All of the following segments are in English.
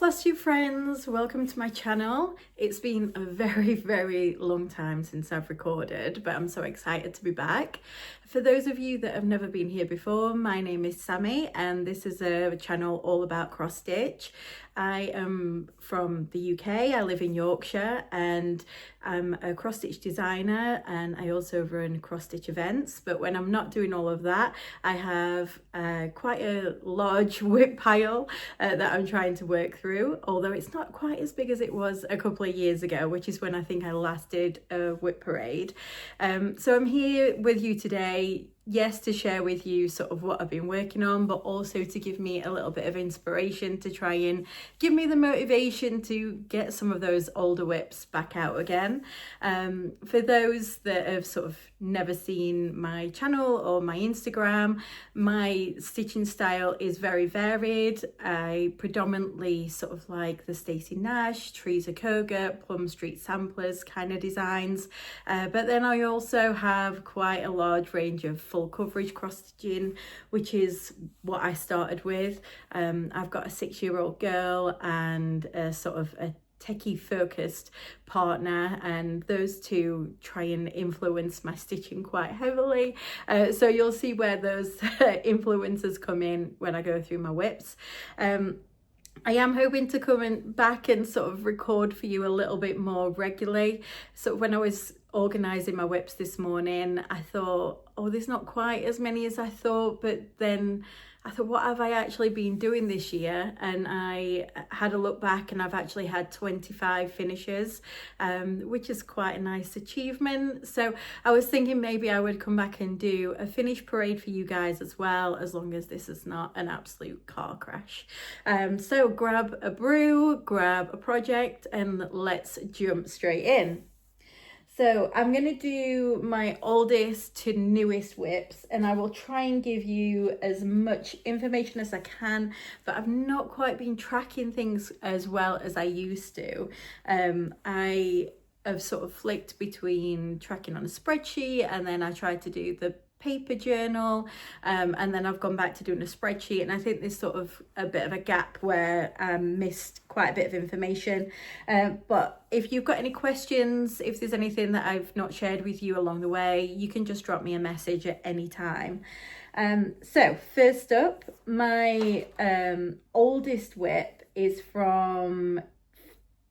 Flosstube friends, welcome to my channel. It's been a very long time since I've recorded, but I'm so excited to be back. For those of you that have never been here before, my name is Sammy and this is a channel all about cross stitch. I am from the UK, I live in Yorkshire and I'm a cross stitch designer and I also run cross stitch events, but when I'm not doing all of that, I have quite a large whip pile that I'm trying to work through, although it's not quite as big as it was a couple of years ago, which is when I think I last did a whip parade. So I'm here with you today, yes, to share with you sort of what I've been working on, but also to give me a little bit of inspiration to try and give me the motivation to get some of those older whips back out again. For those that have sort of never seen my channel or my Instagram, my stitching style is very varied. I predominantly sort of like the Stacey Nash, Teresa Koga, Plum Street Samplers kind of designs, but then I also have quite a large range of full coverage cross stitching, which is what I started with. I've got a 6-year-old girl and a sort of a techie focused partner, and those two try and influence my stitching quite heavily, so you'll see where those influences come in when I go through my whips. I am hoping to come back and sort of record for you a little bit more regularly. So when I was organising my whips this morning, I thought, oh, there's not quite as many as I thought, but then I thought, what have I actually been doing this year? And I had a look back and I've actually had 25 finishes, which is quite a nice achievement. So I was thinking maybe I would come back and do a finish parade for you guys as well, as long as this is not an absolute car crash. So grab a brew, grab a project, and let's jump straight in. So I'm going to do my oldest to newest whips, and I will try and give you as much information as I can, but I've not quite been tracking things as well as I used to. I have sort of flicked between tracking on a spreadsheet, and then I tried to do the paper journal, and then I've gone back to doing a spreadsheet, and I think there's sort of a bit of a gap where I missed quite a bit of information, but if you've got any questions, if there's anything that I've not shared with you along the way, you can just drop me a message at any time. So first up, my oldest whip is from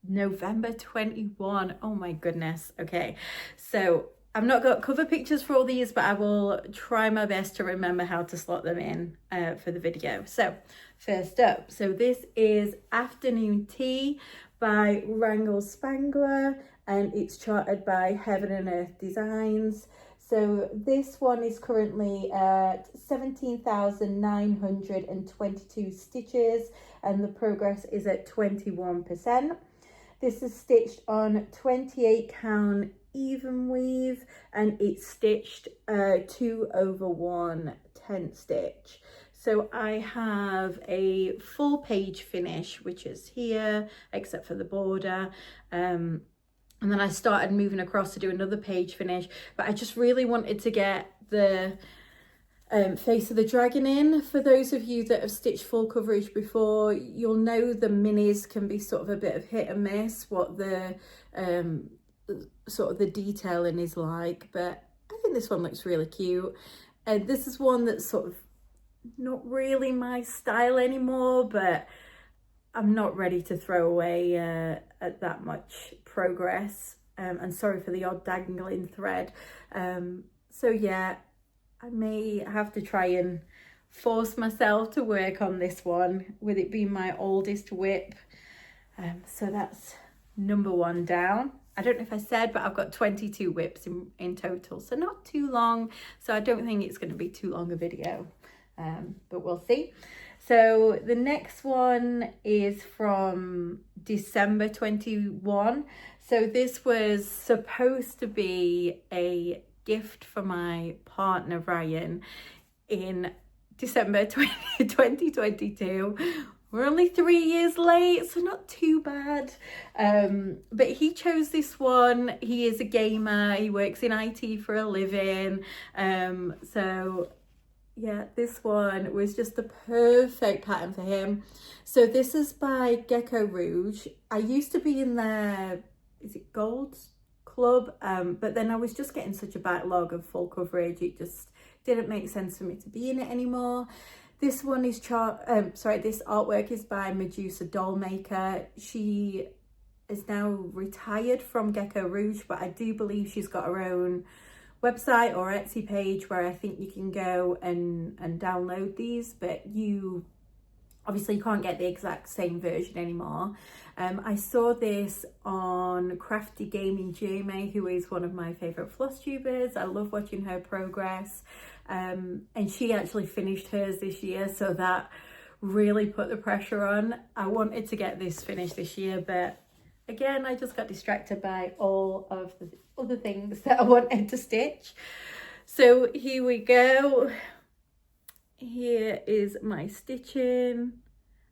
November 21. Oh my goodness. Okay, so I've not got cover pictures for all these, but I will try my best to remember how to slot them in for the video. So first up, so this is Afternoon Tea by Wrangle Spangler, and it's charted by Heaven and Earth Designs. So this one is currently at 17,922 stitches and the progress is at 21%. This is stitched on 28 count even weave, and it's stitched 2/1 10 stitch. So I have a full page finish, which is here except for the border, and then I started moving across to do another page finish, but I just really wanted to get the face of the dragon in. For those of you that have stitched full coverage before, you'll know the minis can be sort of a bit of hit and miss what the sort of the detailing is like, but I think this one looks really cute. This is one that's sort of not really my style anymore, but I'm not ready to throw away at that much progress, and sorry for the odd dangling thread. So yeah, I may have to try and force myself to work on this one, with it being my oldest whip. So that's number one down. I don't know if I said, but I've got 22 whips in total, so not too long. So I don't think it's going to be too long a video, but we'll see. So the next one is from December 21. So this was supposed to be a gift for my partner Ryan in December 2022. We're only 3 years late, so not too bad. But he chose this one. He is a gamer. He works in IT for a living. So Yeah, this one was just the perfect pattern for him. So this is by Gecko Rouge. I used to be in their, is it Gold Club? But then I was just getting such a backlog of full coverage. It just didn't make sense for me to be in it anymore. This one is this artwork is by Medusa Dollmaker. She is now retired from Gecko Rouge, but I do believe she's got her own website or Etsy page where I think you can go and download these, but you can't get the exact same version anymore. I saw this on Crafty Gaming Jamie, who is one of my favourite Flosstubers. I love watching her progress, and she actually finished hers this year, so that really put the pressure on. I wanted to get this finished this year, but again, I just got distracted by all of the other things that I wanted to stitch. So here we go. Here is my stitching.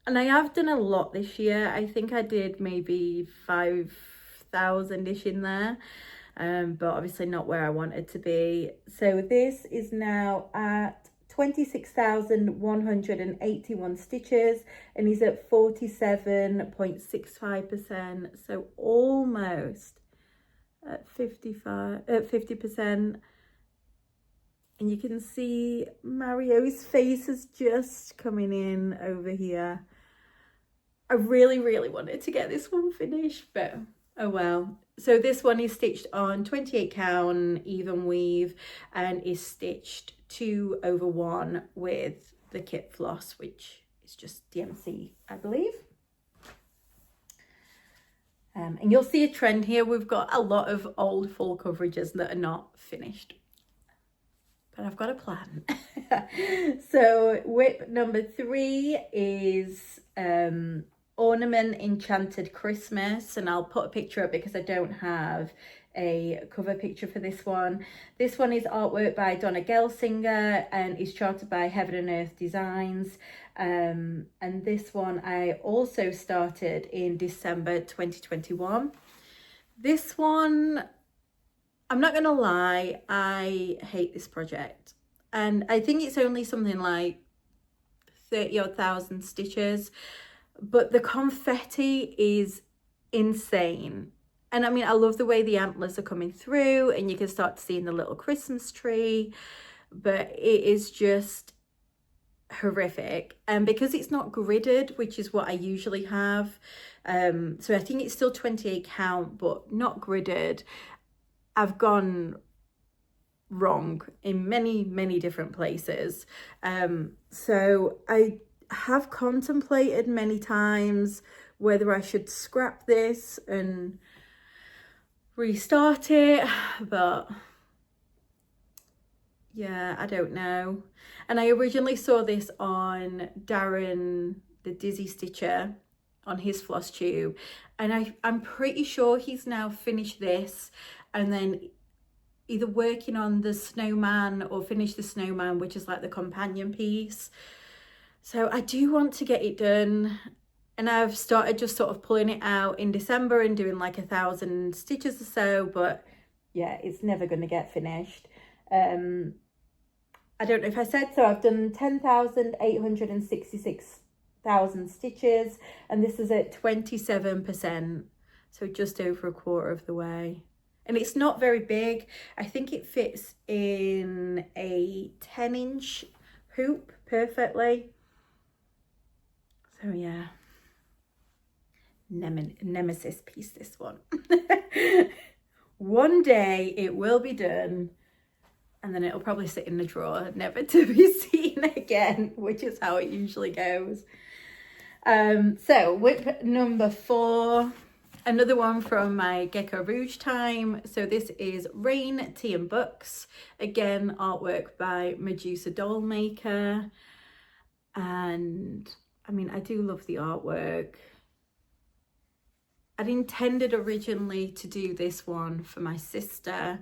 And I have done a lot this year. I think I did maybe 5,000-ish in there. But obviously not where I wanted to be. So this is now at 26,181 stitches, and he's at 47.65%, so almost at 50%. And you can see Mario's face is just coming in over here. I really wanted to get this one finished, but oh well. So this one is stitched on 28 count even weave and is stitched 2/1 with the kit floss, which is just DMC, I believe. And you'll see a trend here. We've got a lot of old full coverages that are not finished, but I've got a plan. So whip number 3 is Ornament Enchanted Christmas, and I'll put a picture up because I don't have a cover picture for this one. This one is artwork by Donna Gelsinger and is charted by Heaven and Earth Designs. And this one I also started in December 2021. This one, I'm not gonna lie, I hate this project. And I think it's only something like 30,000 stitches, but the confetti is insane. And I mean, I love the way the antlers are coming through and you can start seeing the little Christmas tree, but it is just horrific. And because it's not gridded, which is what I usually have, so I think it's still 28 count, but not gridded, I've gone wrong in many different places. So I have contemplated many times whether I should scrap this and restart it, but yeah, I don't know. And I originally saw this on Darren the Dizzy Stitcher on his Flosstube, and I'm pretty sure he's now finished this and then either working on the snowman or finish the snowman, which is like the companion piece. So I do want to get it done, and I've started just sort of pulling it out in December and doing like 1,000 stitches or so, but yeah, it's never going to get finished. I don't know if I said so, I've done 10,866,000 stitches, and this is at 27%, so just over a quarter of the way. And it's not very big. I think it fits in a 10-inch hoop perfectly. So yeah, nemesis piece, this one. One day it will be done, and then it'll probably sit in the drawer, never to be seen again, which is how it usually goes. So whip number 4, another one from my Gecko Rouge time. So this is Rain, Tea and Books. Again, artwork by Medusa Dollmaker. And I mean, I do love the artwork. I'd intended originally to do this one for my sister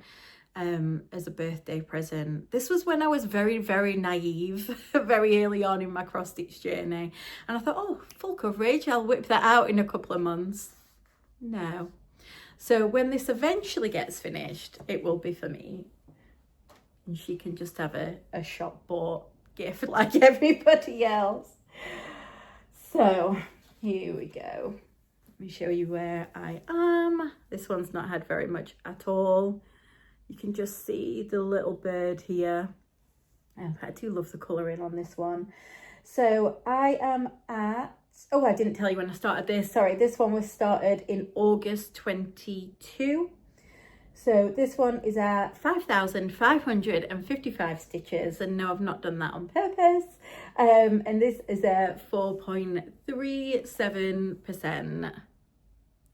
as a birthday present. This was when I was very naive, very early on in my cross stitch journey. And I thought, oh, full coverage, I'll whip that out in a couple of months. No. So when this eventually gets finished, it will be for me. And she can just have a shop bought gift like everybody else. So here we go. Let me show you where I am. This one's not had very much at all. You can just see the little bird here. I do love the colouring on this one. So I am at, oh, I didn't tell you when I started this. Sorry, this one was started in August 22. So this one is at 5,555 stitches, and no, I've not done that on purpose. And this is a 4.37%.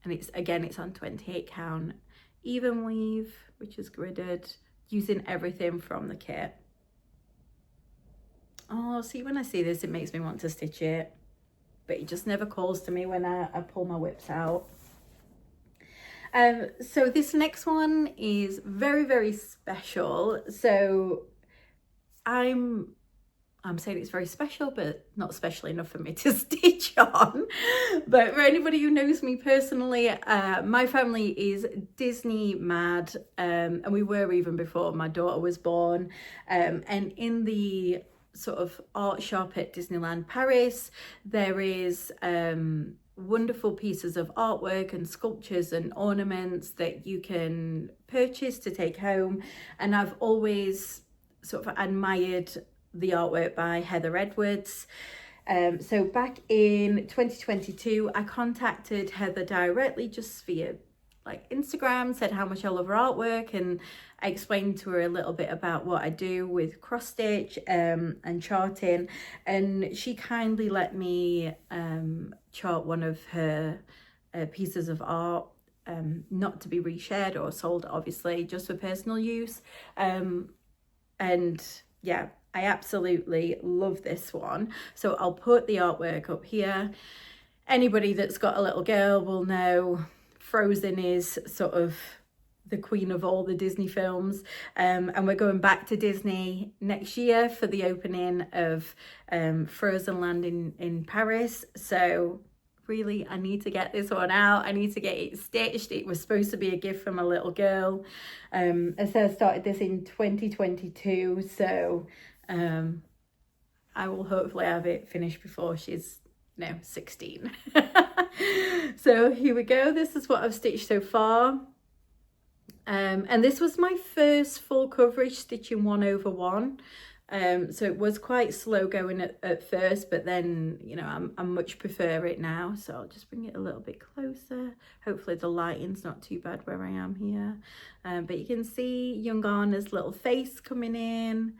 And it's on 28 count even weave, which is gridded, using everything from the kit. Oh, see, when I see this, it makes me want to stitch it, but it just never calls to me when I pull my whips out. So this next one is very, very special. So I'm saying it's very special, but not special enough for me to stitch on. But for anybody who knows me personally, my family is Disney mad, and we were even before my daughter was born. And in the sort of art shop at Disneyland Paris, there is wonderful pieces of artwork and sculptures and ornaments that you can purchase to take home. And I've always sort of admired the artwork by Heather Edwards. So back in 2022, I contacted Heather directly just via like Instagram, said how much I love her artwork, and I explained to her a little bit about what I do with cross stitch and charting, and she kindly let me chart one of her pieces of art, not to be reshared or sold, obviously, just for personal use. And yeah, I absolutely love this one. So I'll put the artwork up here. Anybody that's got a little girl will know Frozen is sort of the queen of all the Disney films, and we're going back to Disney next year for the opening of Frozen Land in Paris. So really, I need to get this one out. I need to get it stitched. It was supposed to be a gift from a little girl. I started this in 2022, so I will hopefully have it finished before she's 16. So here we go. This is what I've stitched so far. And this was my first full coverage stitching 1/1. So it was quite slow going at first, but then, you know, I much prefer it now. So I'll just bring it a little bit closer. Hopefully the lighting's not too bad where I am here. But you can see young Anna's little face coming in.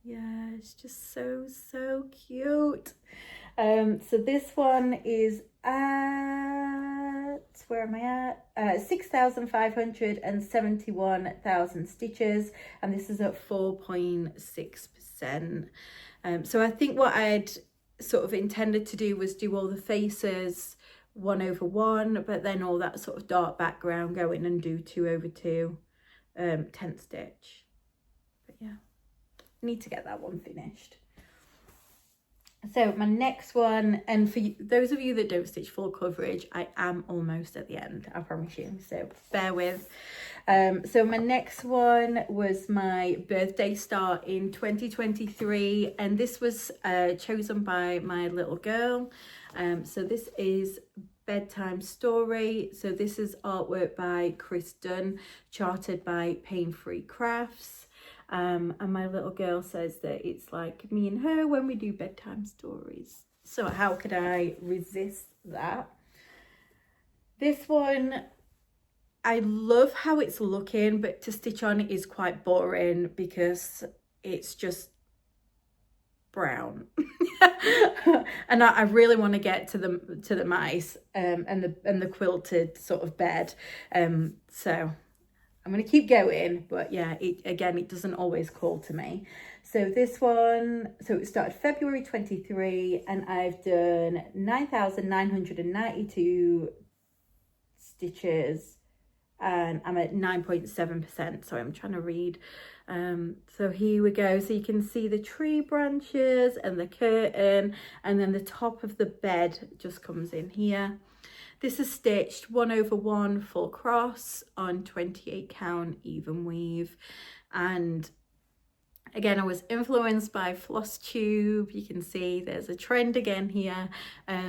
Yeah, it's just so, so cute. So this one is at, where am I at? 6,571,000 stitches, and this is at 4.6%. So I think what I'd sort of intended to do was do all the faces 1/1, but then all that sort of dark background go in and do 2/2 10th stitch. But yeah, need to get that one finished. So my next one, and for those of you that don't stitch full coverage, I am almost at the end, I promise you, so bear with. So my next one was my birthday start in 2023, and this was chosen by my little girl. So this is Bedtime Story. So this is artwork by Chris Dunn, charted by Pain Free Crafts. And my little girl says that it's like me and her when we do bedtime stories. So how could I resist that? This one, I love how it's looking, but to stitch on it is quite boring because it's just brown. And I really want to get to the mice and the quilted sort of bed. So I'm going to keep going, but yeah, it doesn't always call to me. So this one, so it started February 23, and I've done 9,992 stitches, and I'm at 9.7%. So I'm trying to read. So here we go. So you can see the tree branches and the curtain, and then the top of the bed just comes in here. This is stitched 1/1 full cross on 28 count even weave, and Again, I was influenced by Flosstube. You can see there's a trend again here.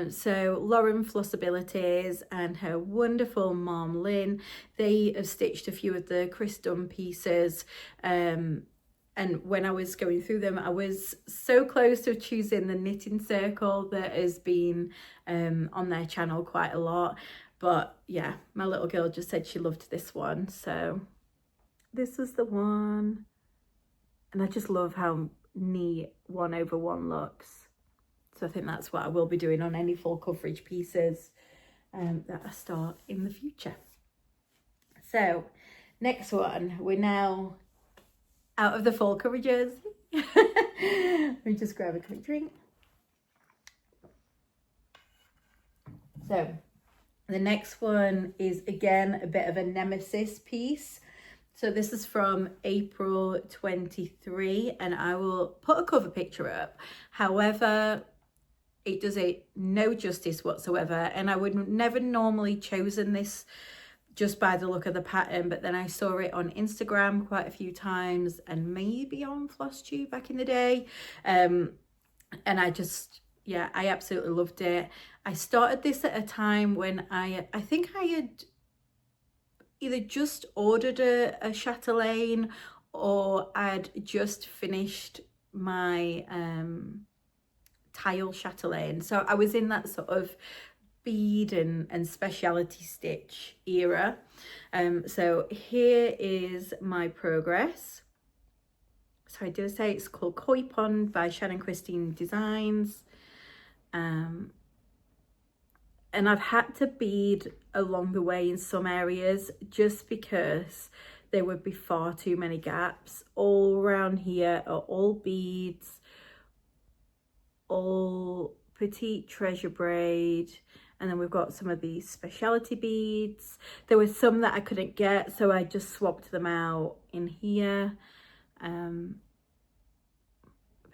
So Lauren Flossabilities and her wonderful mom Lynn, they have stitched a few of the Chris Dunn pieces. And when I was going through them, I was so close to choosing the knitting circle that has been on their channel quite a lot. But yeah, my little girl just said she loved this one. So this was the one. And I just love how neat 1/1 looks. So I think that's what I will be doing on any full coverage pieces that I start in the future. So next one, we're now out of the full coverages. Let me just grab a quick drink. So the next one is again a bit of a nemesis piece. So this is from April 23, and I will put a cover picture up. However, it does it no justice whatsoever, and I would never normally chosen this just by the look of the pattern, but then I saw it on Instagram quite a few times and maybe on Flosstube back in the day. And I just, yeah, I absolutely loved it. I started this at a time when I think I had either just ordered a chatelaine or I'd just finished my tile chatelaine. So I was in that sort of bead and speciality stitch era. So here is my progress. So I do say it's called Koi Pond by Shannon Christine Designs. And I've had to bead along the way in some areas just because there would be far too many gaps. All around here are all beads, all petite treasure braid, and then we've got some of these speciality beads. There were some that I couldn't get, so I just swapped them out in here. But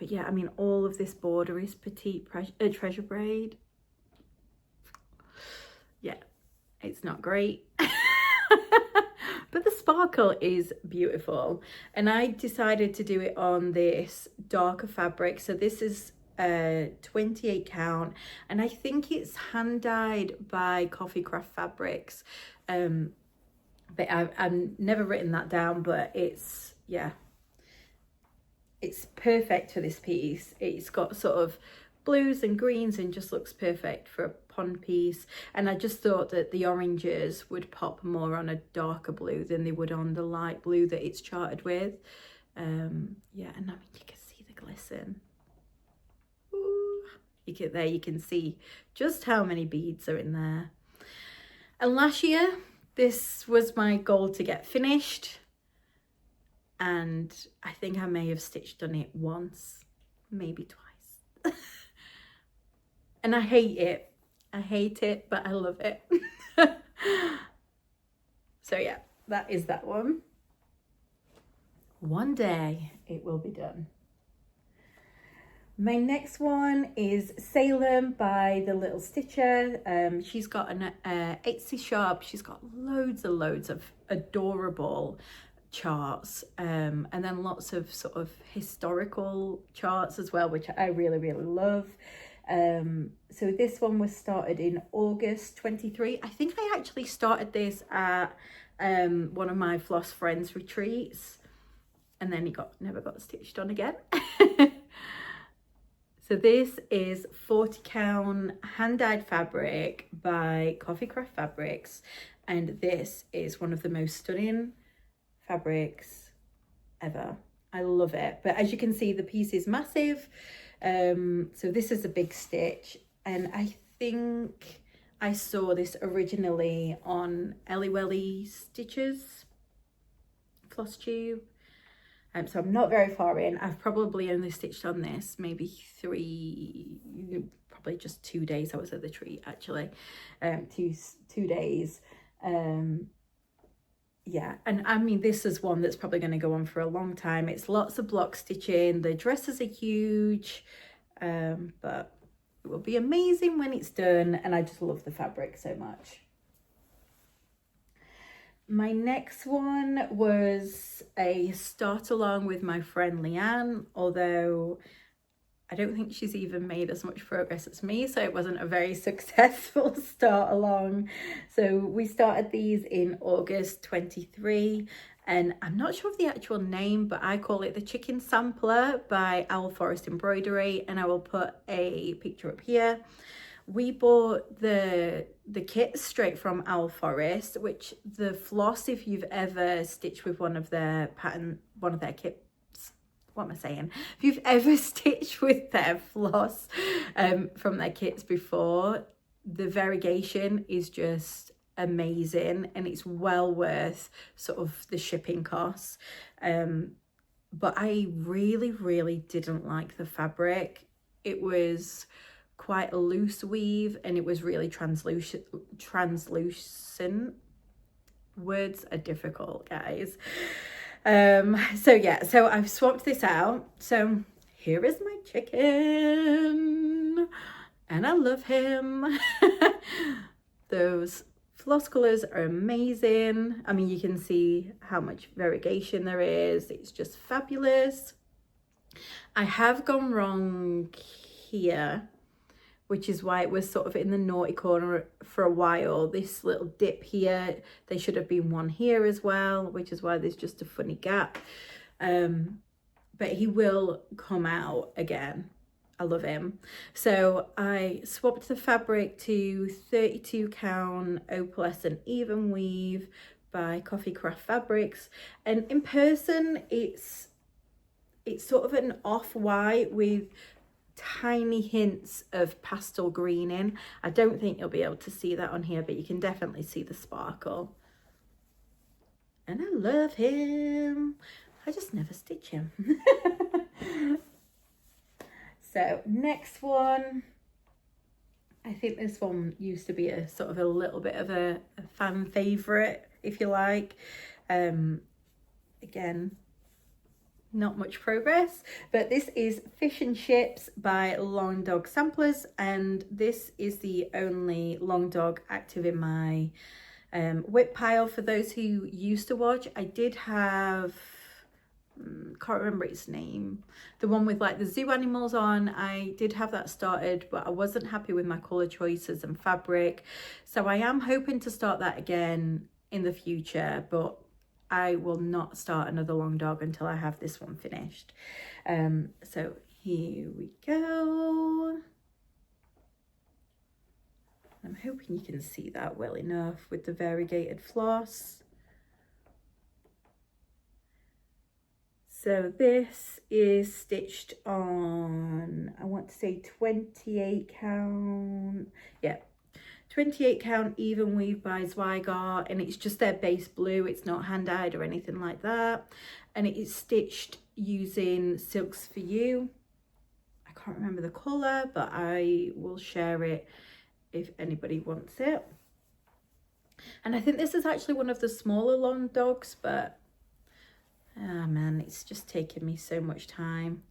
yeah, I mean, all of this border is petite treasure braid. Yeah, it's not great. But the sparkle is beautiful. And I decided to do it on this darker fabric. So this is 28 count, and I think it's hand dyed by Coffee Craft Fabrics. But I've never written that down, but it's, yeah, it's perfect for this piece. It's got sort of blues and greens and just looks perfect for a pond piece. And I just thought that the oranges would pop more on a darker blue than they would on the light blue that it's charted with. Yeah, and I mean, you can see the glisten. Ooh. You can see just how many beads are in there. And last year, this was my goal to get finished. And I think I may have stitched on it once, maybe twice. And I hate it. I hate it, but I love it. So yeah, that is that one. One day it will be done. My next one is Salem by The Little Stitcher. She's got an Etsy shop. She's got loads of adorable charts, and then lots of sort of historical charts as well, which I really love. So this one was started in August 23. I think I actually started this at one of my floss friends retreats, and then it never got stitched on again. So this is 40 count hand dyed fabric by Coffee Craft Fabrics, and this is one of the most stunning fabrics ever. I love it. But as you can see, the piece is massive. So this is a big stitch, and I think I saw this originally on Ellie Welly Stitches Flosstube. So I'm not very far in. I've probably only stitched on this maybe probably just 2 days. I was at the retreat actually, two days. Yeah, and I mean, this is one that's probably going to go on for a long time. It's lots of block stitching. The dresses are huge, but it will be amazing when it's done. And I just love the fabric so much. My next one was a start along with my friend Leanne, although I don't think she's even made as much progress as me, so it wasn't a very successful start along. So we started these in August 23, and I'm not sure of the actual name, but I call it the Chicken Sampler by Owl Forest Embroidery, and I will put a picture up here. We bought the kits straight from Owl Forest, which the floss, if you've ever stitched with one of their kits, what am I saying? If you've ever stitched with their floss from their kits before, the variegation is just amazing, and it's well worth sort of the shipping costs. But I really didn't like the fabric. It was quite a loose weave, and it was really translucent. Words are difficult, guys. So yeah, so I've swapped this out. So here is my chicken, and I love him. Those floss colors are amazing. I mean, you can see how much variegation there is. It's just fabulous. I have gone wrong here, which is why it was sort of in the naughty corner for a while. This little dip here, there should have been one here as well, which is why there's just a funny gap. But he will come out again. I love him. So I swapped the fabric to 32 count opalescent even weave by Coffee Craft Fabrics. And in person, it's sort of an off-white with tiny hints of pastel green in. I don't think you'll be able to see that on here, but you can definitely see the sparkle. And I love him. I just never stitch him. So next one, I think this one used to be a sort of a little bit of a fan favorite, if you like. Again, not much progress, but this is Fish and Chips by Long Dog Samplers, and this is the only Long Dog active in my whip pile. For those who used to watch, I did have, can't remember its name, the one with like the zoo animals on. I did have that started, but I wasn't happy with my color choices and fabric, so I am hoping to start that again in the future, but I will not start another Long Dog until I have this one finished. So here we go. I'm hoping you can see that well enough with the variegated floss. So this is stitched on, I want to say 28 count, yeah, 28 count even weave by Zweigart, and it's just their base blue. It's not hand dyed or anything like that, and it is stitched using Silks for You. I can't remember the color, but I will share it if anybody wants it. And I think this is actually one of the smaller Long Dogs, but ah man, it's just taken me so much time.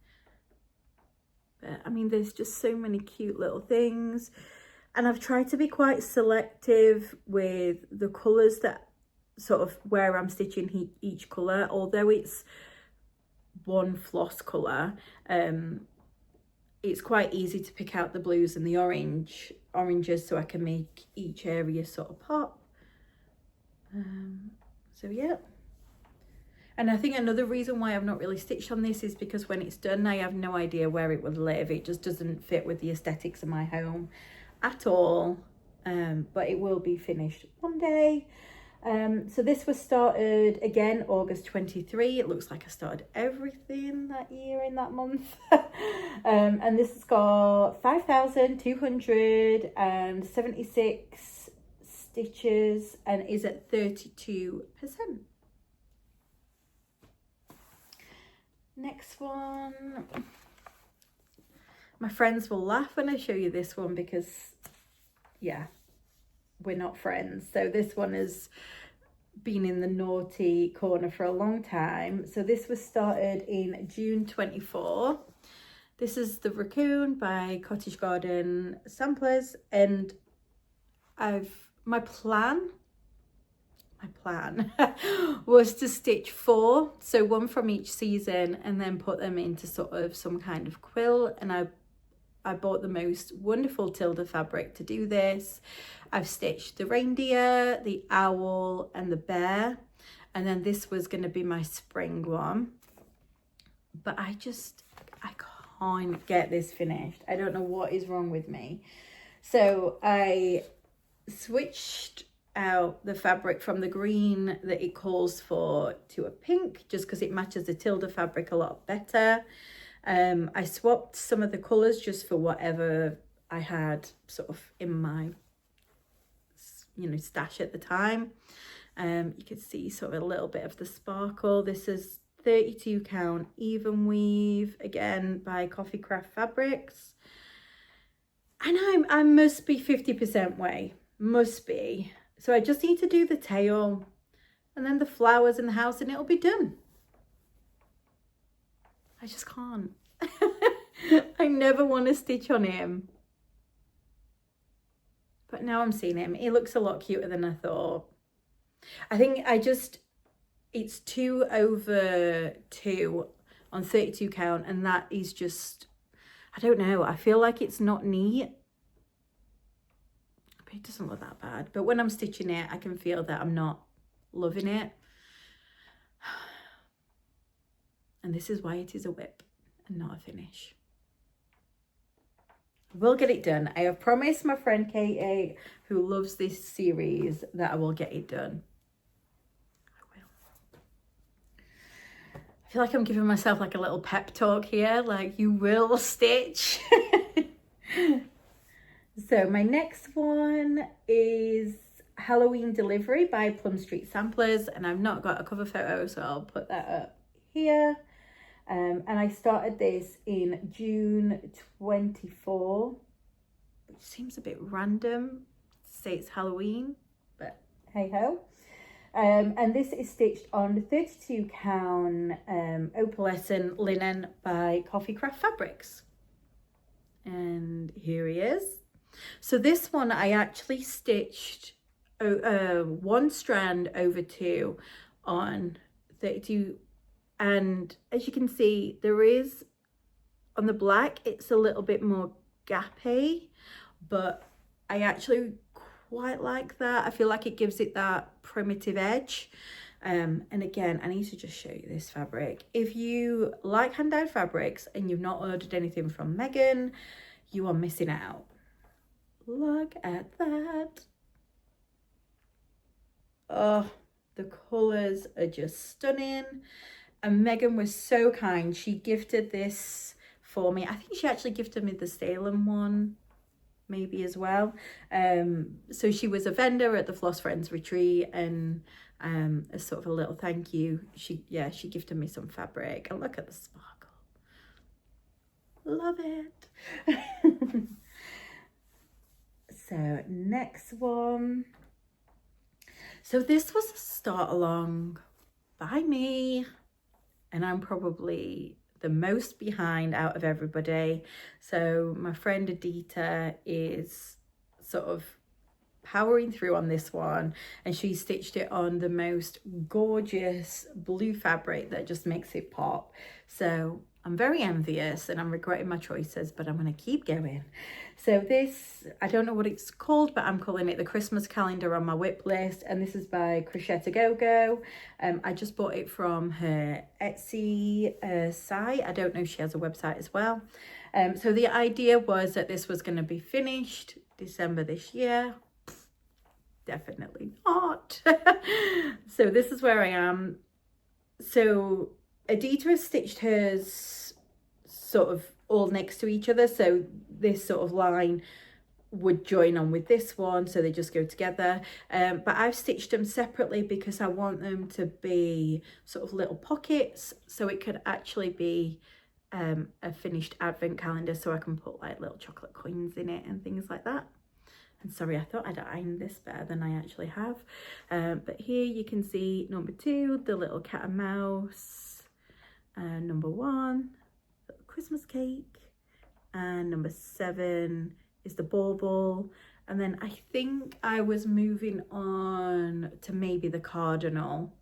But I mean, there's just so many cute little things. And I've tried to be quite selective with the colours that sort of where I'm stitching each colour. Although it's one floss colour, it's quite easy to pick out the blues and the oranges, so I can make each area sort of pop. So yeah. And I think another reason why I've not really stitched on this is because when it's done, I have no idea where it would live. It just doesn't fit with the aesthetics of my home at all, but it will be finished one day. So this was started again August 23. It looks like I started everything that year in that month. And this has got 5,276 stitches and is at 32%. Next one. My friends will laugh when I show you this one because, yeah, we're not friends. So this one has been in the naughty corner for a long time. So this was started in June 24. This is the Raccoon by Cottage Garden Samplers, and my plan my plan was to stitch 4, so 1 from each season, and then put them into sort of some kind of quill. And I bought the most wonderful Tilda fabric to do this. I've stitched the reindeer, the owl, and the bear, and then this was going to be my spring one, but I can't get this finished. I don't know what is wrong with me. So I switched out the fabric from the green that it calls for to a pink, just because it matches the Tilda fabric a lot better. I swapped some of the colours just for whatever I had sort of in my, stash at the time. You can see sort of a little bit of the sparkle. This is 32 count even weave, again by Coffee Craft Fabrics. And I must be 50% way, must be. So I just need to do the tail and then the flowers in the house and it'll be done. I just can't. I never want to stitch on him. But now I'm seeing him. He looks a lot cuter than I thought. I think it's 2 over 2 on 32 count, and that is just, I don't know, I feel like it's not neat. But it doesn't look that bad. But when I'm stitching it, I can feel that I'm not loving it. And this is why it is a whip and not a finish. We'll get it done. I have promised my friend Katie, who loves this series, that I will get it done. I will. I feel like I'm giving myself like a little pep talk here, like you will stitch. So my next one is Halloween Delivery by Plum Street Samplers, and I've not got a cover photo, so I'll put that up here. And I started this in June 24, which seems a bit random to say it's Halloween, but hey ho. And this is stitched on 32 count opalescent linen by Coffee Craft Fabrics. And here he is. So this one I actually stitched 1 strand over 2 on 32. And as you can see, there is, on the black, it's a little bit more gappy, but I actually quite like that. I feel like it gives it that primitive edge. And again, I need to just show you this fabric. If you like hand-dyed fabrics and you've not ordered anything from Megan, you are missing out. Look at that. Oh, the colours are just stunning. And Megan was so kind. She gifted this for me. I think she actually gifted me the Salem one, maybe as well. So she was a vendor at the Floss Friends retreat, and as sort of a little thank you, she gifted me some fabric. And look at the sparkle. Love it. So next one. So this was a start along by me. And I'm probably the most behind out of everybody. So my friend Adita is sort of powering through on this one, and she stitched it on the most gorgeous blue fabric that just makes it pop. So I'm very envious and I'm regretting my choices, but I'm going to keep going. So this, I don't know what it's called, but I'm calling it the Christmas calendar on my whip list. And this is by Crochetta Go-Go. I just bought it from her Etsy site. I don't know if she has a website as well. So the idea was that this was going to be finished December this year. Definitely not. So this is where I am. So Adita has stitched hers sort of all next to each other, so this sort of line would join on with this one, so they just go together. But I've stitched them separately because I want them to be sort of little pockets, so it could actually be a finished advent calendar, so I can put like little chocolate coins in it and things like that. And sorry, I thought I'd ironed this better than I actually have. But here you can see number 2, the little cat and mouse. Number 1, Christmas cake. And number 7 is the bauble. And then I think I was moving on to maybe the cardinal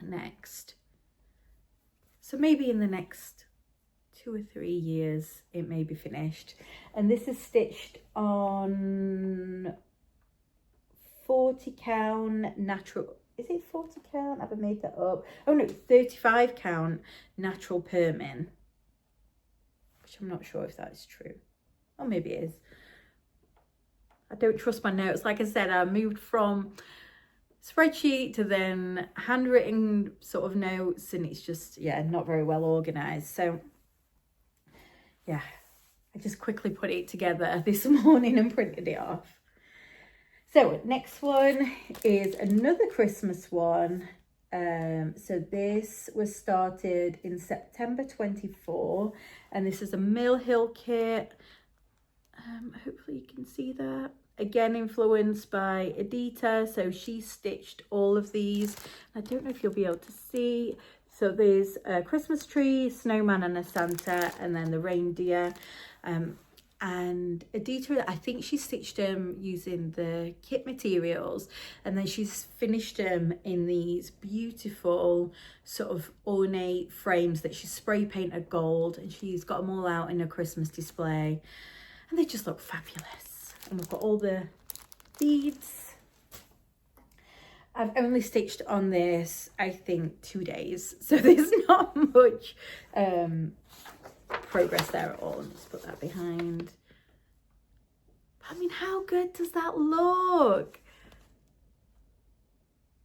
next. So maybe in the next 2 or 3 years it may be finished. And this is stitched on 40 count natural, is it 40 count? Have I made that up? Oh no, 35 count natural permin, which I'm not sure if that is true, or maybe it is. I don't trust my notes. Like I said, I moved from spreadsheet to then handwritten sort of notes, and it's just, yeah, not very well organized. So yeah, I just quickly put it together this morning and printed it off. So next one is another Christmas one. So this was started in September 24, and this is a Mill Hill kit. Hopefully you can see that. Again, influenced by Edita. So she stitched all of these. I don't know if you'll be able to see. So there's a Christmas tree, snowman and a Santa, and then the reindeer. And Edita, I think she stitched them using the kit materials, and then she's finished them in these beautiful sort of ornate frames that she spray painted gold, and she's got them all out in a Christmas display, and they just look fabulous. And we've got all the beads. I've only stitched on this, I think, 2 days, so there's not much progress there at all. Just put that behind. I mean, how good does that look?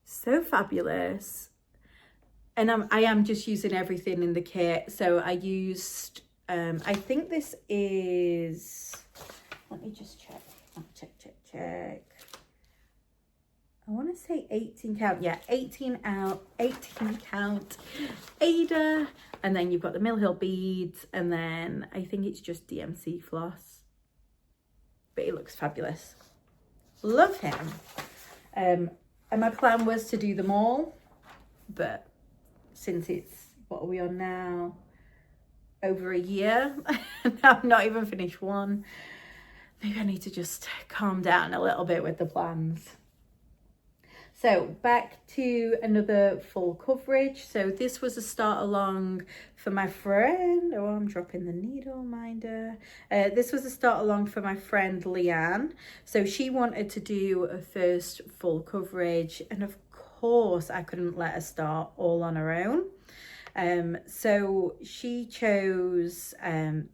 So fabulous. And I am just using everything in the kit. So I used, I think this is, let me just check. Check. I want to say 18 count. Yeah, 18 count Ada. And then you've got the Mill Hill beads. And then I think it's just DMC floss. But it looks fabulous. Love him. And my plan was to do them all. But since it's, what are we on now? Over a year. And I've not even finished one. Maybe I need to just calm down a little bit with the plans. So back to another full coverage. So this was a start along for my friend. Oh, I'm dropping the needle, minder. This was a start along for my friend Leanne. So she wanted to do a first full coverage, and of course I couldn't let her start all on her own. So she chose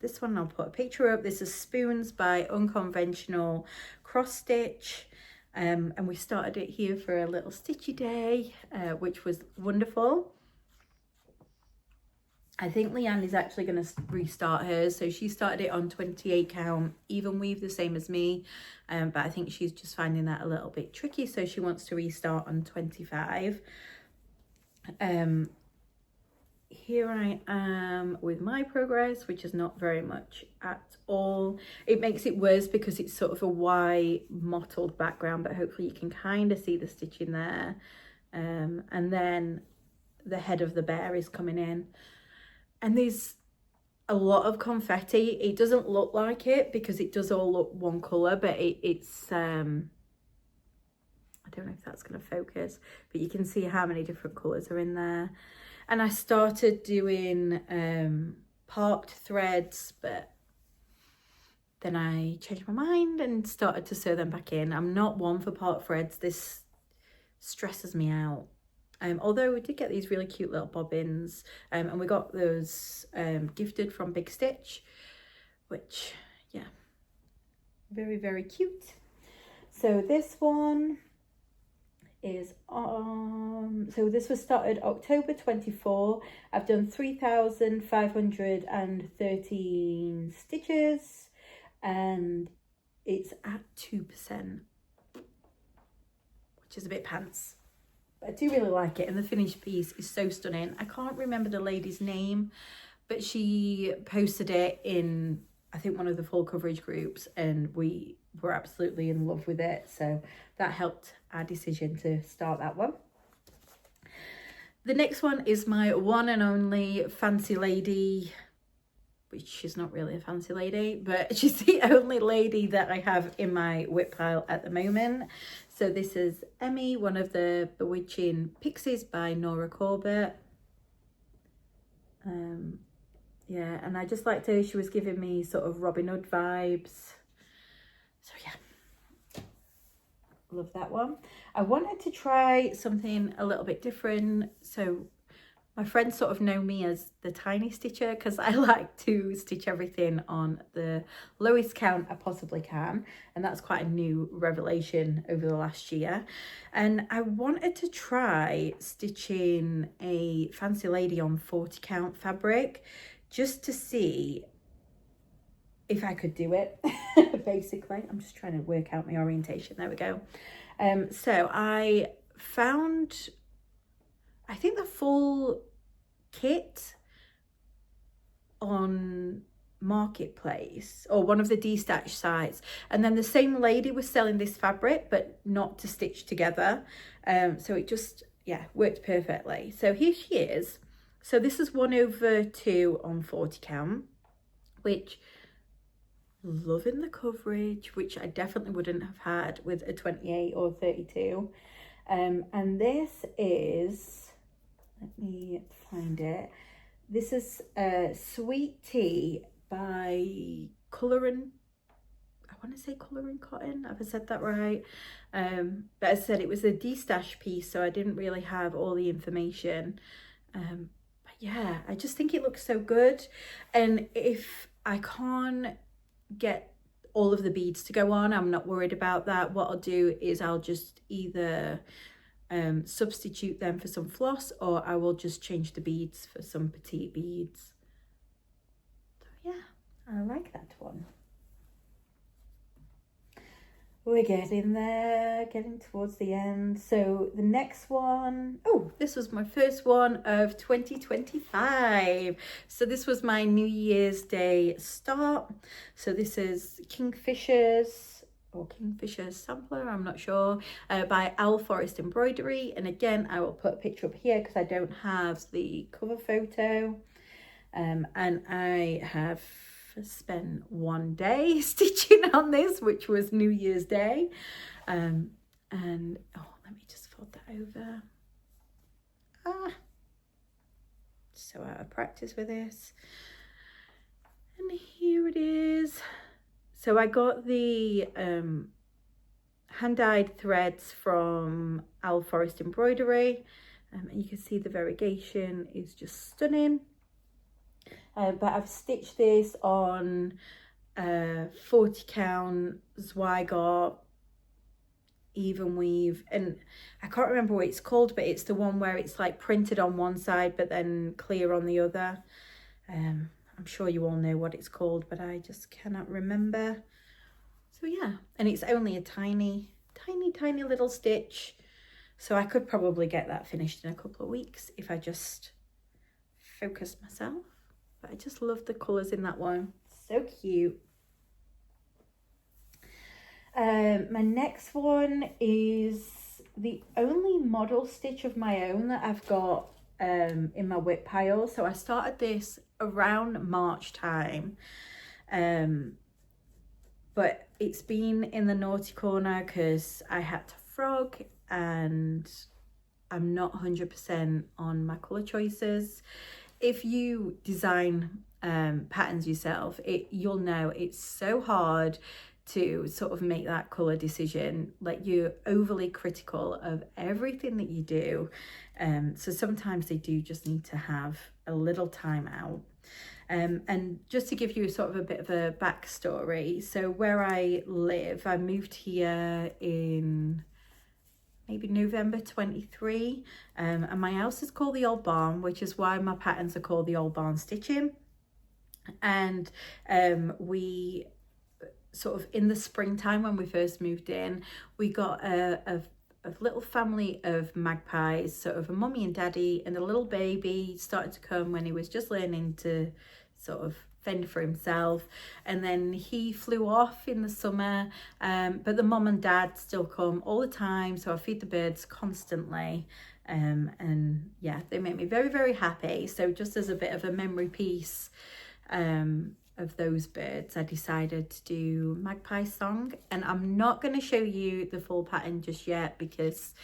this one. I'll put a picture up. This is Spoons by Unconventional Cross Stitch. And we started it here for a little stitchy day, which was wonderful. I think Leanne is actually going to restart hers. So she started it on 28 count, even weave, the same as me. But I think she's just finding that a little bit tricky. So she wants to restart on 25. Here I am with my progress, which is not very much at all. It makes it worse because it's sort of a white mottled background, but hopefully you can kind of see the stitching there. And then the head of the bear is coming in, and there's a lot of confetti. It doesn't look like it because it does all look one color, but it's I don't know if that's going to focus, but you can see how many different colors are in there. And I started doing parked threads, but then I changed my mind and started to sew them back in. I'm not one for parked threads. This stresses me out. Although we did get these really cute little bobbins, and we got those gifted from Big Stitch, which, yeah, very, very cute. So this one is so this was started October 24. I've done 3,513 stitches, and it's at 2%, which is a bit pants, but I do really like it, and the finished piece is so stunning. I can't remember the lady's name, but she posted it in, I think, one of the full coverage groups, and we were absolutely in love with it, so that helped our decision to start that one. The next one is my one and only Fancy Lady which she's not really a fancy lady, but she's the only lady that I have in my whip pile at the moment. So this is Emmy, one of the Bewitching Pixies by Nora Corbett. Yeah, and I just liked her. She was giving me sort of Robin Hood vibes. So yeah, love that one. I wanted to try something a little bit different. So my friends sort of know me as the tiny stitcher because I like to stitch everything on the lowest count I possibly can. And that's quite a new revelation over the last year. And I wanted to try stitching a fancy lady on 40 count fabric just to see if I could do it, basically. I'm just trying to work out my orientation. There we go. So I found, I think, the full kit on Marketplace or one of the D-Stash sites, and then the same lady was selling this fabric but not to stitch together, so it just, yeah, worked perfectly. So here she is. So this is 1/2 on 40 count, which, loving the coverage, which I definitely wouldn't have had with a 28 or 32. And this is, let me find it. This is Sweet Tea by Colouring, I want to say Colouring Cotton. Have I said that right? But as I said, it was a D-Stash piece, so I didn't really have all the information. But yeah, I just think it looks so good. And if I can't get all of the beads to go on, I'm not worried about that. What I'll do is I'll just either substitute them for some floss, or I will just change the beads for some petite beads. So yeah, I like that one. We're getting there, getting towards the end. So the next one, oh, this was my first one of 2025. So this was my New Year's Day start. So this is Kingfisher's or Kingfisher Sampler, I'm not sure, by Owl Forest Embroidery. And again, I will put a picture up here because I don't have the cover photo. And I have spent one day stitching on this, which was New Year's Day. And oh, let me just fold that over. So out of practice with this. And here it is. So I got the hand-dyed threads from Owl Forest Embroidery, and you can see the variegation is just stunning. But I've stitched this on 40 count Zweigart even weave, and I can't remember what it's called, but it's the one where it's like printed on one side but then clear on the other. I'm sure you all know what it's called, but I just cannot remember. So yeah, and it's only a tiny little stitch. So I could probably get that finished in a couple of weeks if I just focus myself. But I just love the colours in that one. So cute. My next one is the only model stitch of my own that I've got in my whip pile. So I started this around March time, but it's been in the naughty corner because I had to frog and I'm not 100% on my colour choices. If you design patterns yourself, you'll know it's so hard to sort of make that colour decision. Like, you're overly critical of everything that you do. So sometimes they do just need to have a little time out. And just to give you sort of a bit of a backstory, so where I live, I moved here in maybe November 23, and my house is called the Old Barn, which is why my patterns are called the Old Barn Stitching. And we sort of in the springtime when we first moved in, we got a little family of magpies, sort of a mummy and daddy, and a little baby started to come when he was just learning to sort of fend for himself, and then he flew off in the summer, but the mum and dad still come all the time, so I feed the birds constantly, and yeah, they make me very, very happy. So just as a bit of a memory piece, of those birds, I decided to do Magpie Song, and I'm not going to show you the full pattern just yet because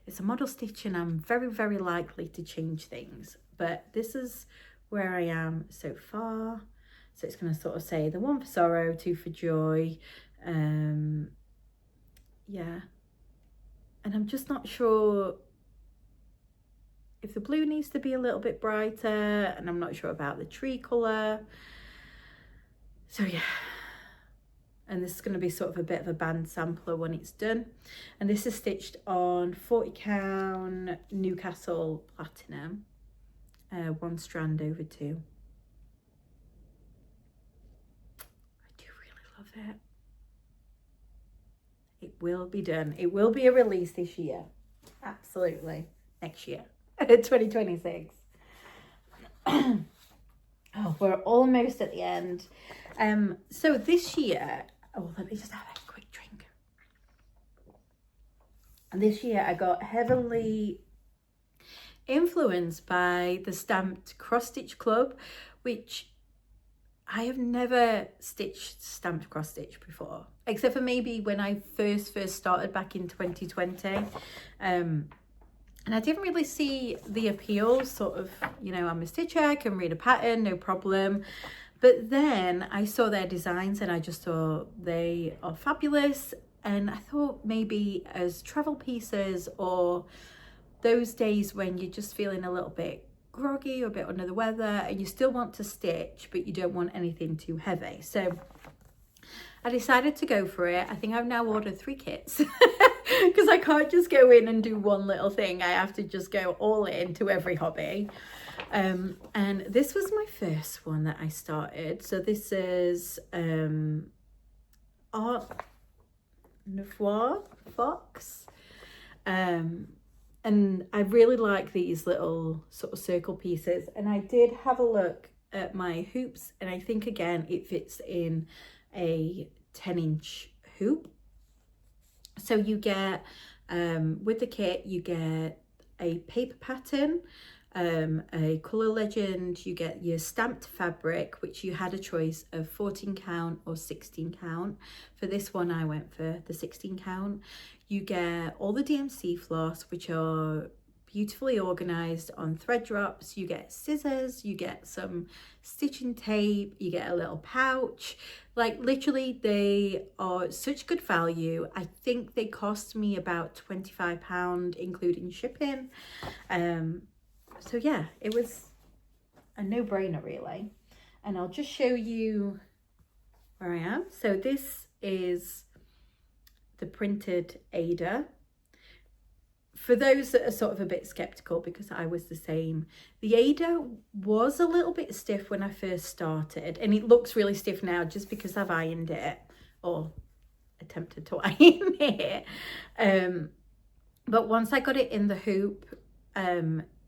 it's a model stitch and I'm very, very likely to change things. But this is where I am so far. So it's going to sort of say the 1 for sorrow, 2 for joy. Yeah. And I'm just not sure if the blue needs to be a little bit brighter, and I'm not sure about the tree colour. So yeah, and this is going to be sort of a bit of a band sampler when it's done. And this is stitched on 40 count Newcastle Platinum, 1 strand over 2. I do really love it. It will be done. It will be a release this year. Absolutely. Next year. 2026. Oh, we're almost at the end. So this year, oh, let me just have a quick drink. And this year I got heavily influenced by the Stamped Cross Stitch Club, which I have never stitched stamped cross stitch before, except for maybe when I first started back in 2020. And I didn't really see the appeal, sort of, you know, I'm a stitcher, I can read a pattern, no problem. But then I saw their designs and I just thought they are fabulous. And I thought maybe as travel pieces or those days when you're just feeling a little bit groggy or a bit under the weather and you still want to stitch, but you don't want anything too heavy. So I decided to go for it. I think I've now ordered 3 kits because I can't just go in and do one little thing. I have to just go all into every hobby. And this was my first one that I started. So this is Art Nouveau Fox. And I really like these little sort of circle pieces. And I did have a look at my hoops, and I think again it fits in a 10-inch hoop. So you get with the kit you get a paper pattern, a colour legend, you get your stamped fabric, which you had a choice of 14 count or 16 count. For this one I went for the 16 count. You get all the DMC floss, which are beautifully organised on thread drops. You get scissors, you get some stitching tape, you get a little pouch. Like literally they are such good value. I think they cost me about £25 including shipping. So yeah, it was a no-brainer really. And I'll just show you where I am. So this is the printed Ada. For those that are sort of a bit skeptical, because I was the same, the Ada was a little bit stiff when I first started, and it looks really stiff now just because I've ironed it, or attempted to iron it. But once I got it in the hoop,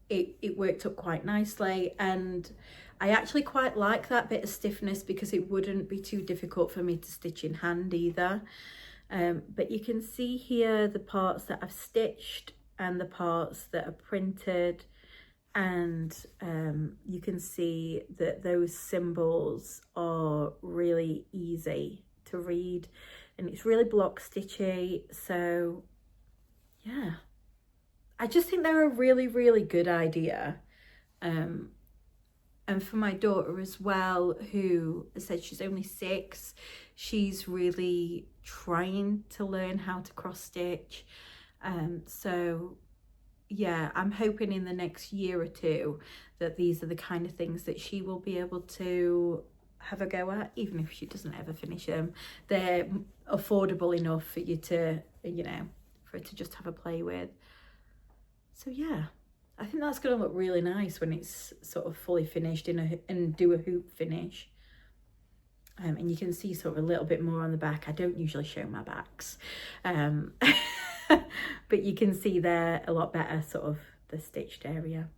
it worked up quite nicely, and I actually quite like that bit of stiffness because it wouldn't be too difficult for me to stitch in hand either. But you can see here the parts that I've stitched and the parts that are printed, and you can see that those symbols are really easy to read, and it's really block stitchy. So yeah, I just think they're a really, really good idea. And for my daughter as well, who said she's only 6, she's really trying to learn how to cross stitch. So yeah, I'm hoping in the next year or 2 that these are the kind of things that she will be able to have a go at, even if she doesn't ever finish them. They're affordable enough for you to, you know, for her to just have a play with. So yeah, I think that's going to look really nice when it's sort of fully finished and do a hoop finish. And you can see sort of a little bit more on the back. I don't usually show my backs, but you can see there a lot better sort of the stitched area.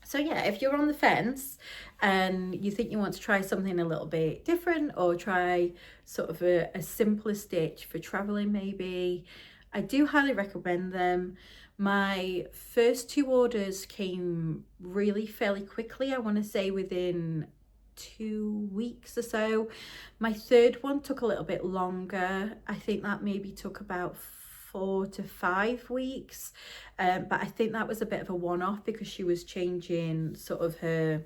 So yeah, if you're on the fence and you think you want to try something a little bit different, or try sort of a simpler stitch for traveling maybe, I do highly recommend them. My first 2 orders came really fairly quickly. I want to say within 2 weeks or so. My third one took a little bit longer. I think that maybe took about 4 to 5 weeks, but I think that was a bit of a one-off because she was changing sort of her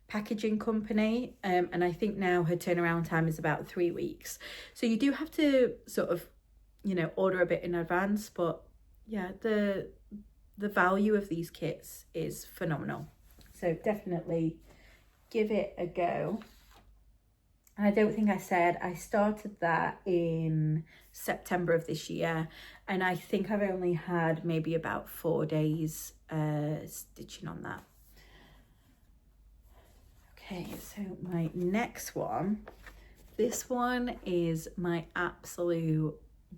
packaging company, and I think now her turnaround time is about 3 weeks. So you do have to sort of, you know, order a bit in advance, but yeah, the value of these kits is phenomenal. So definitely give it a go. And I don't think I said I started that in September of this year, and I think I've only had maybe about 4 days stitching on that. Okay, so my next one, this one is my absolute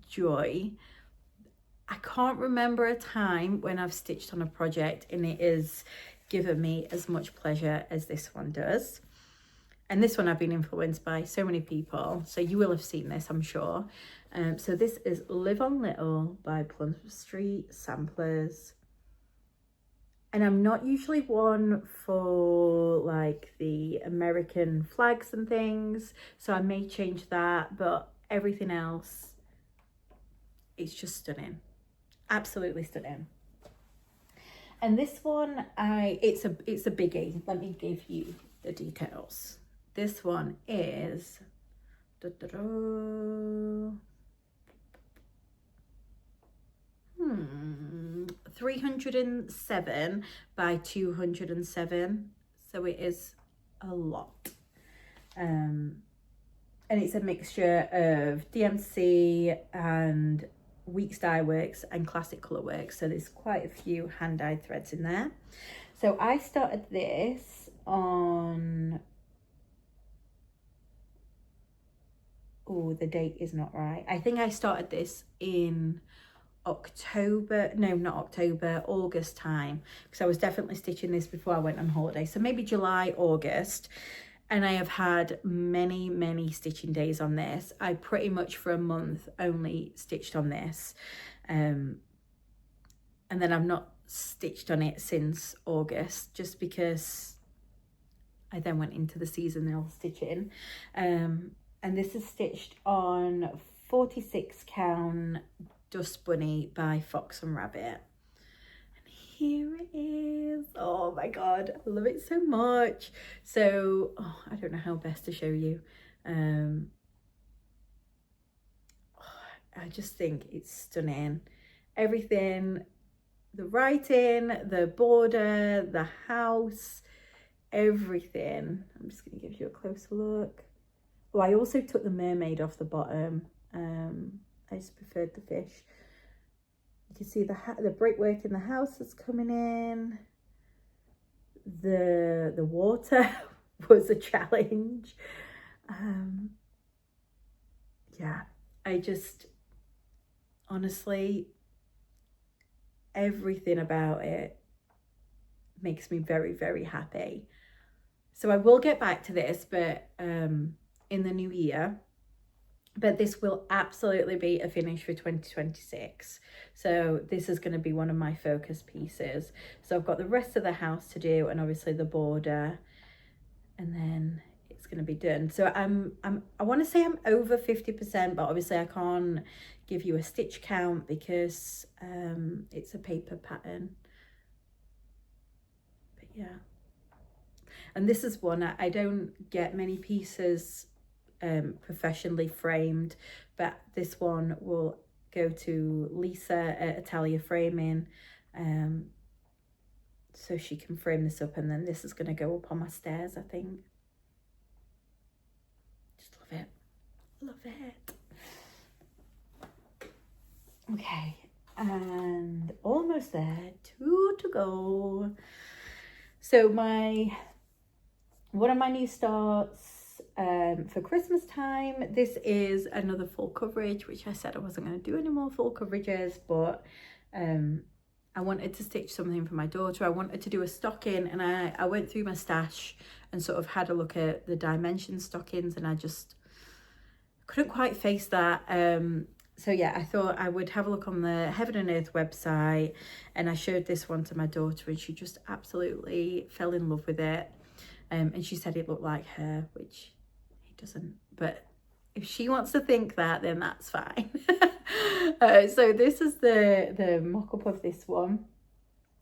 joy. I can't remember a time when I've stitched on a project and it has given me as much pleasure as this one does. And this one I've been influenced by so many people, so you will have seen this, I'm sure. So this is Live on Little by Plum Street Samplers. And I'm not usually one for like the American flags and things, so I may change that, but everything else, it's just stunning. Absolutely stunning. And this one, it's a biggie. Let me give you the details. This one is 307 by 207, so it is a lot. And it's a mixture of DMC and Weeks Dye Works and Classic Colour Works, so there's quite a few hand-dyed threads in there. So I started this on, oh, the date is not right. I think I started this in October, no, not October, August time, because I was definitely stitching this before I went on holiday. So maybe July, August. And I have had many stitching days on this. I pretty much for a month only stitched on this. And then I've not stitched on it since August, just because I then went into the seasonal stitching. And this is stitched on 46 count Dust Bunny by Fox and Rabbit. Here it is. Oh my god, I love it so much. So I don't know how best to show you. I just think it's stunning. Everything, the writing, the border, the house, everything. I'm just going to give you a closer look. Oh, I also took the mermaid off the bottom. I just preferred the fish. You can see the brickwork in the house that's coming in. The water was a challenge. Yeah, I just, honestly, everything about it makes me very happy. So I will get back to this, but in the new year. But this will absolutely be a finish for 2026. So this is going to be one of my focus pieces. So I've got the rest of the house to do, and obviously the border, and then it's going to be done. So I want to say I'm over 50%, but obviously I can't give you a stitch count because it's a paper pattern. But yeah. And this is one, I don't get many pieces professionally framed, but this one will go to Lisa at Italia Framing, so she can frame this up, and then this is going to go up on my stairs, I think. Just love it. Okay, and almost there, 2 to go. So one of my new starts for Christmas time, this is another full coverage, which I said I wasn't going to do any more full coverages, but I wanted to stitch something for my daughter. I wanted to do a stocking, and I went through my stash and sort of had a look at the dimension stockings, and I just couldn't quite face that. So yeah, I thought I would have a look on the Heaven and Earth website, and I showed this one to my daughter, and she just absolutely fell in love with it. and she said it looked like her, which it doesn't, but if she wants to think that, then that's fine. So this is the mock-up of this one.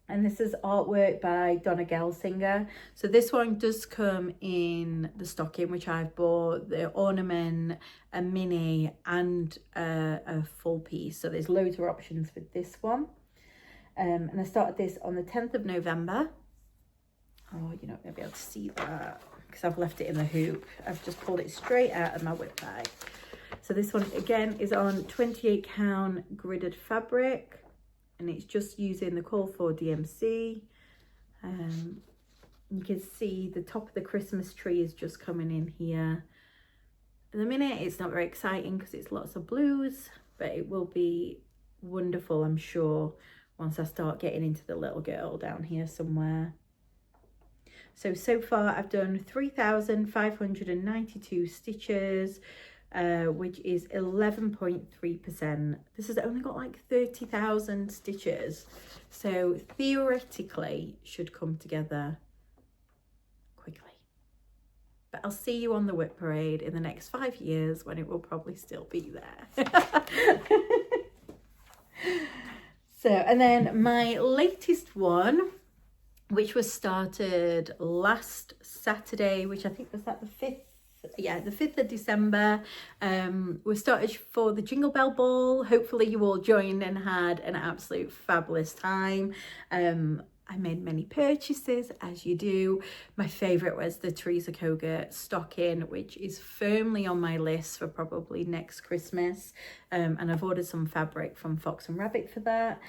And this is artwork by Donna Gelsinger. So this one does come in the stocking, which I've bought, the ornament, a mini, and a full piece. So there's loads of options with this one. And I started this on the 10th of November. Oh, you're not going to be able to see that because I've left it in the hoop. I've just pulled it straight out of my whip bag. So this one, again, is on 28 count gridded fabric. And it's just using the call for DMC. You can see the top of the Christmas tree is just coming in here. In the minute, it's not very exciting because it's lots of blues, but it will be wonderful, I'm sure, once I start getting into the little girl down here somewhere. So far I've done 3,592 stitches, which is 11.3%. This has only got like 30,000 stitches, so theoretically should come together quickly. But I'll see you on the whip parade in the next 5 years when it will probably still be there. So, and then my latest one, which was started last Saturday, which I think was that the 5th. Yeah, the 5th of December. We started for the Jingle Bell Ball. Hopefully you all joined and had an absolute fabulous time. I made many purchases, as you do. My favourite was the Teresa Koga stocking, which is firmly on my list for probably next Christmas. And I've ordered some fabric from Fox and Rabbit for that.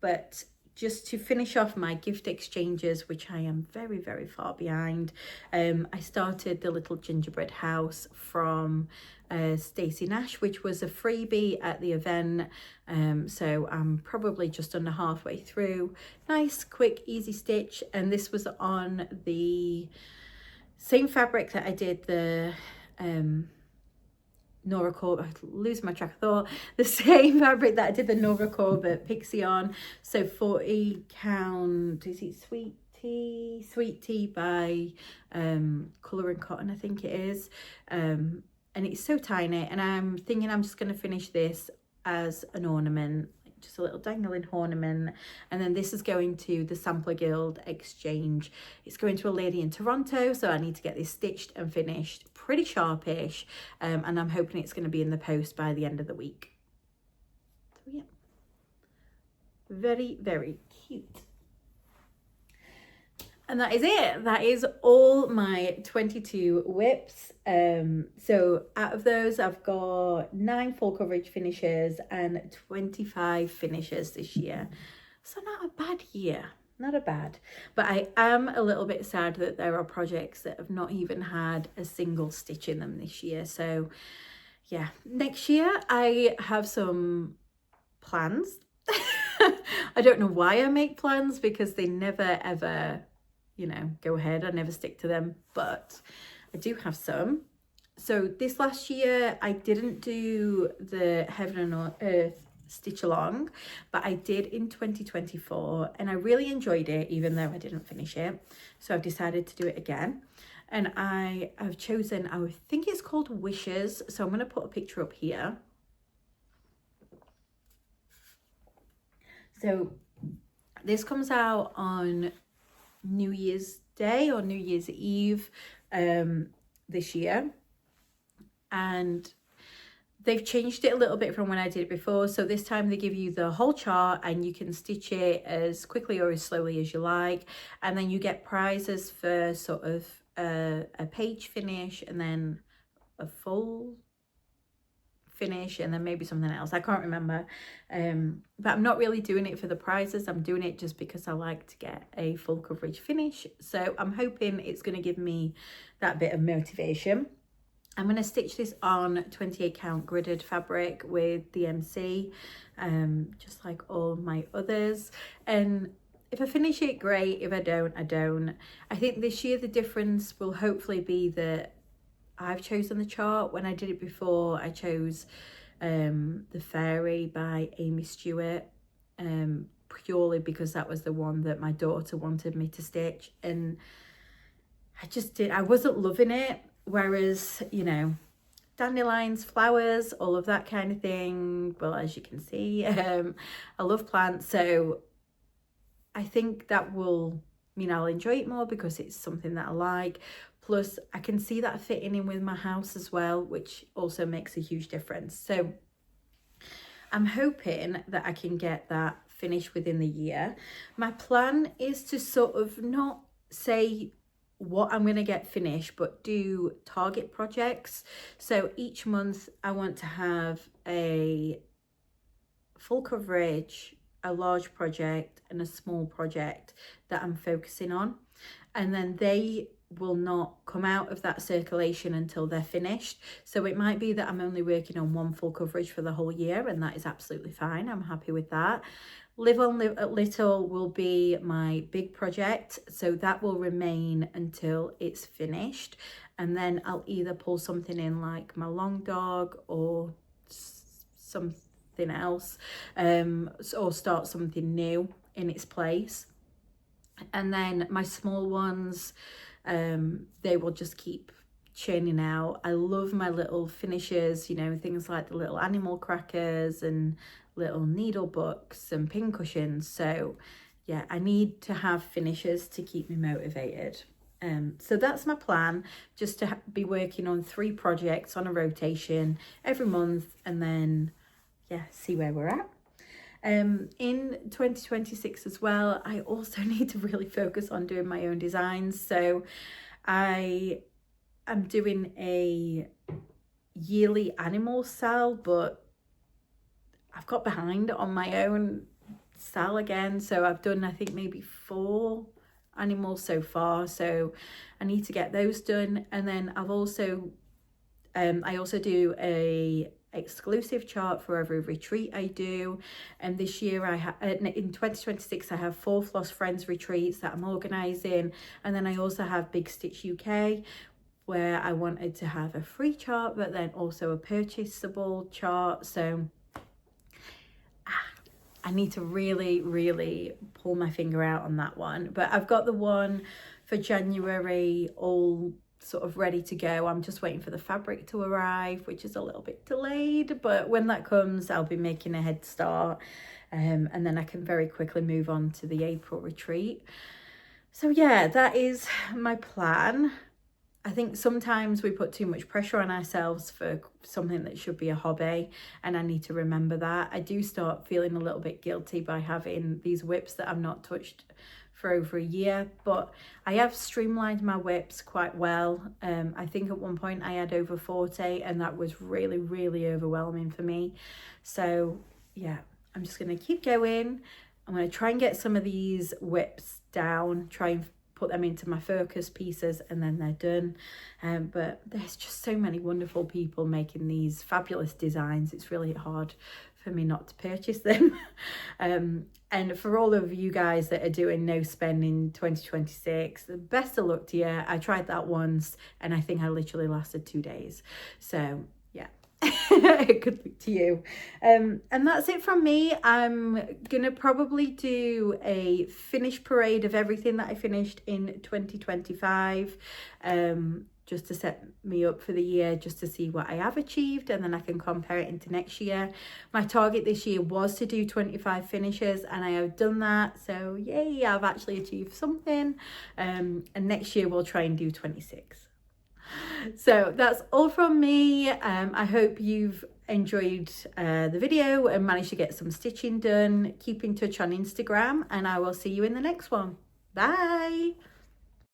But just to finish off my gift exchanges, which I am very, very far behind, I started the little gingerbread house from Stacey Nash, which was a freebie at the event. So I'm probably just under halfway through. Nice, quick, easy stitch. And this was on the same fabric that I did the Nora Corb, I lose my track of thought, the same fabric that I did the Nora Corbett Pixie on. So 40 count, is it Sweet Tea by Colour and Cotton, I think it is. And it's so tiny, and I'm thinking I'm just going to finish this as an ornament, just a little dangling ornament. And then this is going to the Sampler Guild exchange. It's going to a lady in Toronto, so I need to get this stitched and finished pretty sharpish, and I'm hoping it's going to be in the post by the end of the week. So yeah, very, very cute. And that is it. That is all my 22 whips. So out of those, I've got 9 full coverage finishes and 25 finishes this year. So not a bad year, not a bad. But I am a little bit sad that there are projects that have not even had a single stitch in them this year. So yeah, next year I have some plans. I don't know why I make plans, because they never ever, you know, go ahead. I never stick to them, but I do have some. So this last year I didn't do the Heaven and Earth stitch along, but I did in 2024, and I really enjoyed it, even though I didn't finish it. So I've decided to do it again, and I have chosen, I think it's called Wishes. So I'm going to put a picture up here. So this comes out on New Year's Day or New Year's Eve this year, and they've changed it a little bit from when I did it before. So this time they give you the whole chart, and you can stitch it as quickly or as slowly as you like, and then you get prizes for sort of a page finish, and then a full finish, and then maybe something else. I can't remember, but I'm not really doing it for the prizes. I'm doing it just because I like to get a full coverage finish. So I'm hoping it's going to give me that bit of motivation. I'm going to stitch this on 28 count gridded fabric with DMC, just like all my others. And if I finish it, great. If I don't, I don't. I think this year the difference will hopefully be that I've chosen the chart. When I did it before, I chose The Fairy by Amy Stewart, purely because that was the one that my daughter wanted me to stitch. And I wasn't loving it. Whereas, you know, dandelions, flowers, all of that kind of thing. Well, as you can see, I love plants. So I think that will mean I'll enjoy it more because it's something that I like. Plus, I can see that fitting in with my house as well, which also makes a huge difference. So I'm hoping that I can get that finished within the year. My plan is to sort of not say what I'm going to get finished, but do target projects. So each month I want to have a full coverage, a large project and a small project that I'm focusing on, and then they will not come out of that circulation until they're finished. So it might be that I'm only working on one full coverage for the whole year, and that is absolutely fine. I'm happy with that. Live on Little will be my big project, so that will remain until it's finished, and then I'll either pull something in like my long dog or something else, or start something new in its place. And then my small ones, they will just keep churning out. I love my little finishes, you know, things like the little animal crackers and little needle books and pin cushions. So yeah, I need to have finishes to keep me motivated. So that's my plan, just to be working on 3 projects on a rotation every month, and then yeah, see where we're at. In 2026 as well, I also need to really focus on doing my own designs. So I am doing a yearly animal style, but I've got behind on my own style again. So I've done, I think, maybe 4 animals so far. So I need to get those done. And then I've also, I also do a exclusive chart for every retreat I do, and this year in 2026 I have 4 Floss Friends retreats that I'm organizing, and then I also have Big Stitch UK, where I wanted to have a free chart but then also a purchasable chart. So I need to really pull my finger out on that one, but I've got the one for January all sort of ready to go. I'm just waiting for the fabric to arrive, which is a little bit delayed, but when that comes I'll be making a head start, and then I can very quickly move on to the April retreat. So yeah, that is my plan. I think sometimes we put too much pressure on ourselves for something that should be a hobby, and I need to remember that. I do start feeling a little bit guilty by having these whips that I've not touched for over a year, but I have streamlined my whips quite well. I think at one point I had over 40, and that was really overwhelming for me. So yeah, I'm just going to keep going. I'm going to try and get some of these whips down, try and put them into my focus pieces, and then they're done. But there's just so many wonderful people making these fabulous designs. It's really hard for me not to purchase them. And for all of you guys that are doing no spend in 2026, the best of luck to you. I tried that once and I think I literally lasted 2 days. So yeah, good luck to you. And that's it from me. I'm gonna probably do a finish parade of everything that I finished in 2025, just to set me up for the year, just to see what I have achieved, and then I can compare it into next year. My target this year was to do 25 finishes, and I have done that, so yay, I've actually achieved something. And next year we'll try and do 26. So that's all from me. I hope you've enjoyed the video and managed to get some stitching done. Keep in touch on Instagram, and I will see you in the next one. Bye.